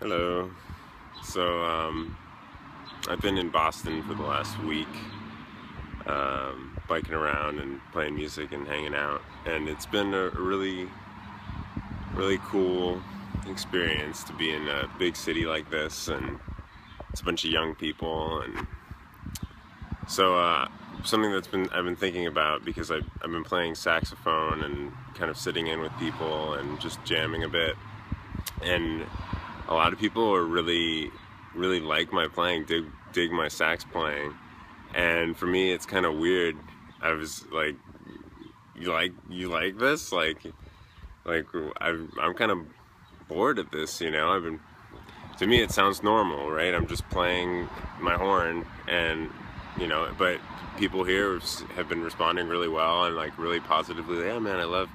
Hello. So, I've been in Boston for the last week, biking around and playing music and hanging out, and it's been a really cool experience to be in a big city like this, and it's a bunch of young people, and so something I've been thinking about because I've been playing saxophone and kind of sitting in with people and just jamming a bit, and a lot of people are really like my playing, dig my sax playing, and for me it's kind of weird. I was like, you like this? Like I'm kind of bored of this, you know. To me it sounds normal, right? I'm just playing my horn, and but people here have been responding really well and like really positively. Yeah, man, I love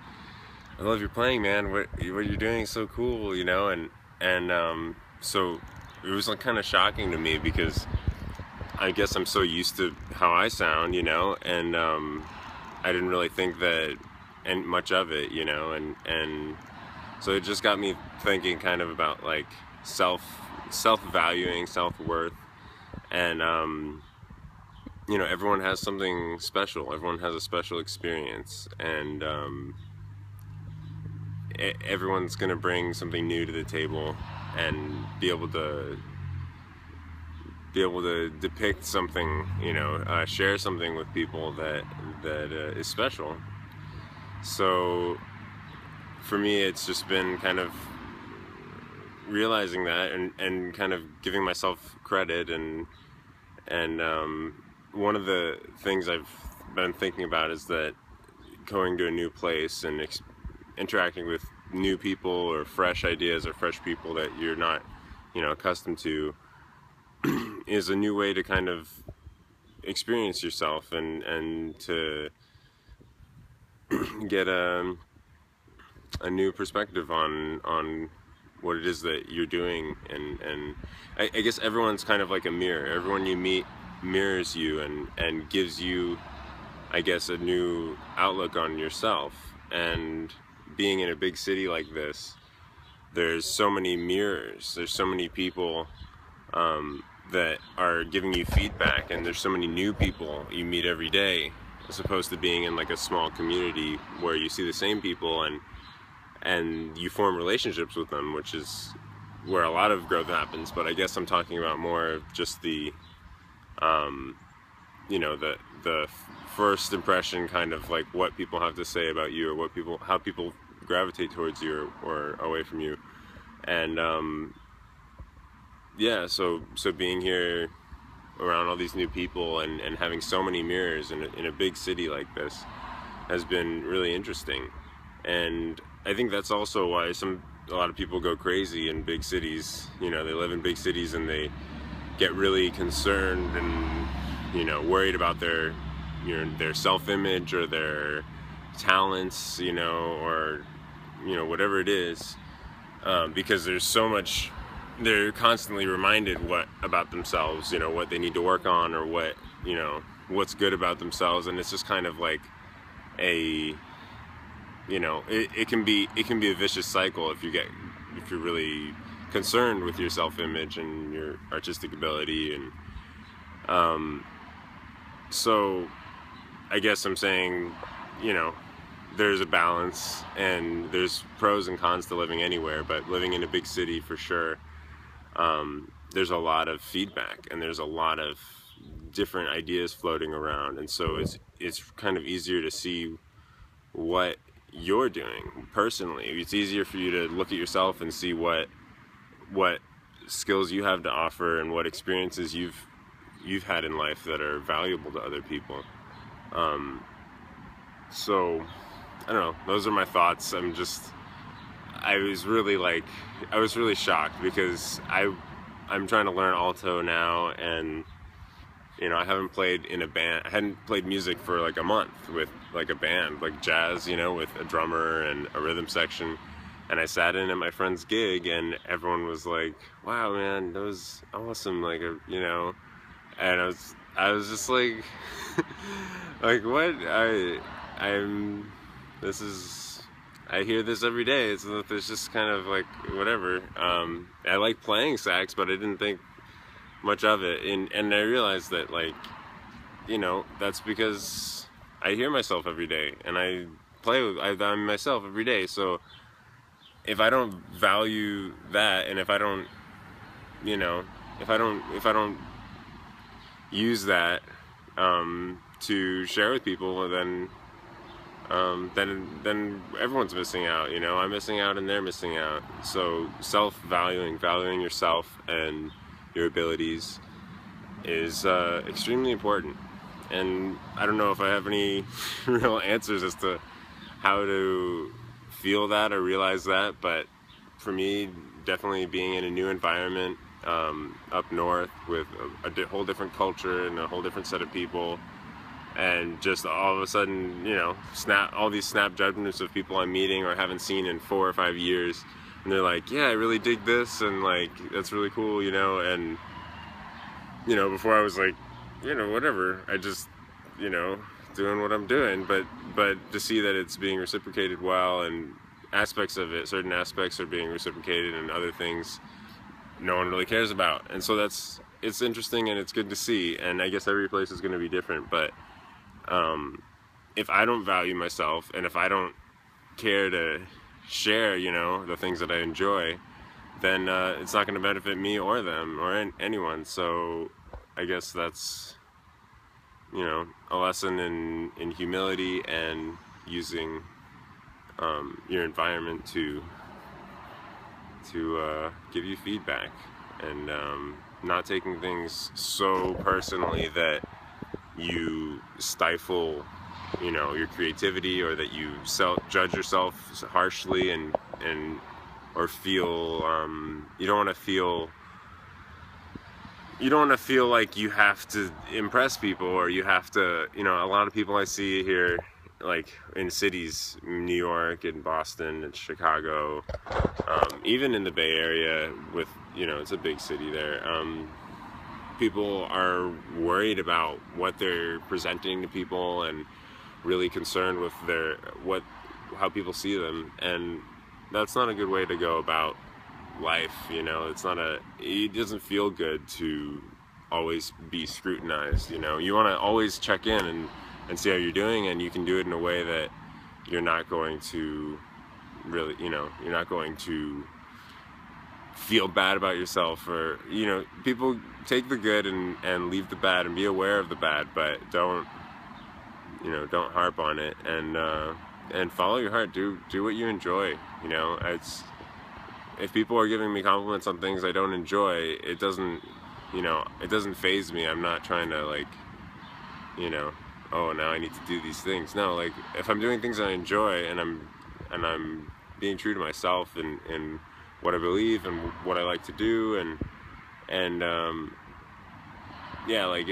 your playing, man. What you're doing is so cool, you know. And so it was like kind of shocking to me because I guess I'm so used to how I sound, you know, and I didn't really think that and much of it, you know, and so it just got me thinking kind of about like self-valuing, self-worth, and everyone has something special. Everyone has a special experience, and everyone's gonna bring something new to the table and be able to depict something, share something with people that is special. So for me, it's just been kind of realizing that and kind of giving myself credit, and one of the things I've been thinking about is that going to a new place and interacting with new people or fresh ideas or fresh people that you're not, accustomed to, is a new way to kind of experience yourself and to get a new perspective on what it is that you're doing, and I guess everyone's kind of like a mirror. Everyone you meet mirrors you and gives you, I guess, a new outlook on yourself. And being in a big city like this, there's so many mirrors, there's so many people that are giving you feedback, and there's so many new people you meet every day, as opposed to being in like a small community where you see the same people and you form relationships with them, which is where a lot of growth happens. But I guess I'm talking about more of just the the first impression, kind of like what people have to say about you, or how people gravitate towards you or away from you. And yeah, so being here around all these new people and having so many mirrors in a big city like this has been really interesting. And I think that's also why a lot of people go crazy in big cities. They live in big cities and they get really concerned and worried about their self-image or their talents, or whatever it is, because there's so much. They're constantly reminded about themselves, what they need to work on, or what's good about themselves. And it's just kind of like it can be a vicious cycle if you're really concerned with your self-image and your artistic ability. And so I guess I'm saying, there's a balance, and there's pros and cons to living anywhere, but living in a big city, for sure, there's a lot of feedback and there's a lot of different ideas floating around, and so it's kind of easier to see what you're doing personally. It's easier for you to look at yourself and see what skills you have to offer and what experiences you've had in life that are valuable to other people. So I don't know, those are my thoughts. I was really shocked because I'm trying to learn alto now, and I haven't played in a band. I hadn't played music for like a month with like a band, like jazz, with a drummer and a rhythm section. And I sat in at my friend's gig, and everyone was like, "Wow, man, that was awesome!" And I was just like, like, what? This is, I hear this every day. It's just kind of like whatever. I like playing sax, but I didn't think much of it, and I realized that, like, you know, that's because I hear myself every day, and I'm myself every day. So if I don't value that, and if I don't, you know, if I don't use that to share with people, then everyone's missing out. You know, I'm missing out, and they're missing out. So valuing yourself and your abilities is extremely important. And I don't know if I have any real answers as to how to feel that or realize that, but for me, definitely being in a new environment up north with a whole different culture and a whole different set of people, and just all of a sudden, you know, all these snap judgments of people I'm meeting or haven't seen in 4 or 5 years, and they're like, yeah, I really dig this, and like, that's really cool, you know. And you know, before I was like, you know, whatever, I just, you know, doing what I'm doing, but to see that it's being reciprocated well, and certain aspects are being reciprocated, and other things no one really cares about. And so it's interesting, and it's good to see. And I guess every place is going to be different, but if I don't value myself, and if I don't care to share, you know, the things that I enjoy, then it's not going to benefit me or them or anyone. So I guess that's, you know, a lesson in humility, and using your environment to give you feedback, and not taking things so personally that you stifle, you know, your creativity, or that you judge yourself harshly, or feel you don't want to feel like you have to impress people, or you have to, you know, a lot of people I see here, like in cities, New York and Boston and Chicago, even in the Bay Area, with, you know, it's a big city there, people are worried about what they're presenting to people, and really concerned with how people see them. And that's not a good way to go about life, you know. It doesn't feel good to always be scrutinized, you know. You want to always check in and see how you're doing, and you can do it in a way that you're not going to really, you know, you're not going to feel bad about yourself, or, you know, people take the good and leave the bad, and be aware of the bad, but don't harp on it, and follow your heart. Do what you enjoy, you know. If people are giving me compliments on things I don't enjoy, it doesn't faze me. I'm not trying to, like, you know, oh, now I need to do these things. No, like, if I'm doing things I enjoy, and I'm being true to myself, and what I believe, and what I like to do, and yeah, like,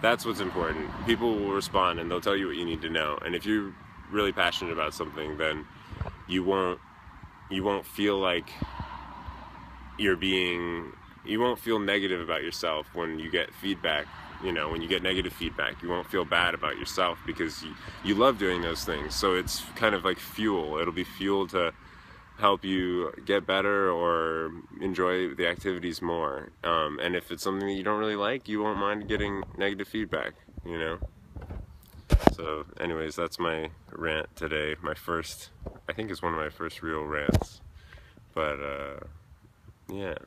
that's what's important. People will respond, and they'll tell you what you need to know. And if you're really passionate about something, then you won't feel like you won't feel negative about yourself when you get feedback. You know, when you get negative feedback, you won't feel bad about yourself, because you love doing those things. So it's kind of like fuel. It'll be fuel to help you get better, or enjoy the activities more. And if it's something that you don't really like, you won't mind getting negative feedback, you know. So anyways, that's my rant today. I think it's one of my first real rants. But yeah.